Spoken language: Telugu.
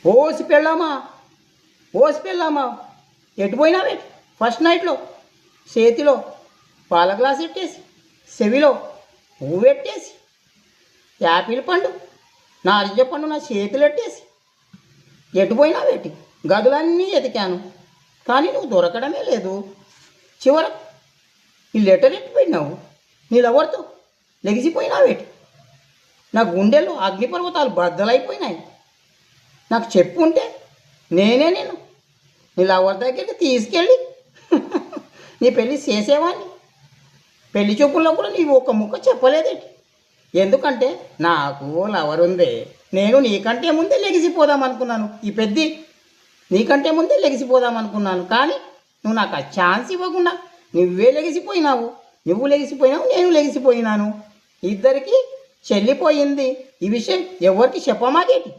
ఓసి పెళ్ళామా, ఓసి పెళ్ళామా, ఎటు పోయినావే? ఫస్ట్ నైట్లో చేతిలో పాల గ్లాస్ పెట్టేసి, చెవిలో పువ్వు పెట్టేసి, యాపిల్ పండు నా అరటి పండు నా చేతులు పెట్టేసి ఎటు పోయినావేటి? గదులన్నీ ఎతికాను కానీ నువ్వు దొరకడమే లేదు. చివరకు ఈ లెటర్ ఎట్టిపోయినావు? నీ లవర్తో లెగిసిపోయినావేటి? నా గుండెల్లో అగ్నిపర్వతాలు బద్దలైపోయినాయి. నాకు చెప్పుంటే నేను నీ లవర్ దగ్గరికి తీసుకెళ్ళి నీ పెళ్ళి చేసేవాడిని. పెళ్లి చూపుల్లో కూడా నీవు ఒక ముక్క చెప్పలేదేంటి? ఎందుకంటే నాకు లవర్ ఉంది. నేను నీకంటే ముందే లెగిసిపోదాం అనుకున్నాను. ఈ పెద్ది నీకంటే ముందే లెగిసిపోదాం అనుకున్నాను. కానీ నువ్వు నాకు ఆ ఛాన్స్ ఇవ్వకుండా నువ్వే లెగిసిపోయినావు. నువ్వు లెగిసిపోయినావు, నేను లెగిసిపోయినాను. ఇద్దరికి చెల్లిపోయింది. ఈ విషయం ఎవరికి చెప్పమాకేటి?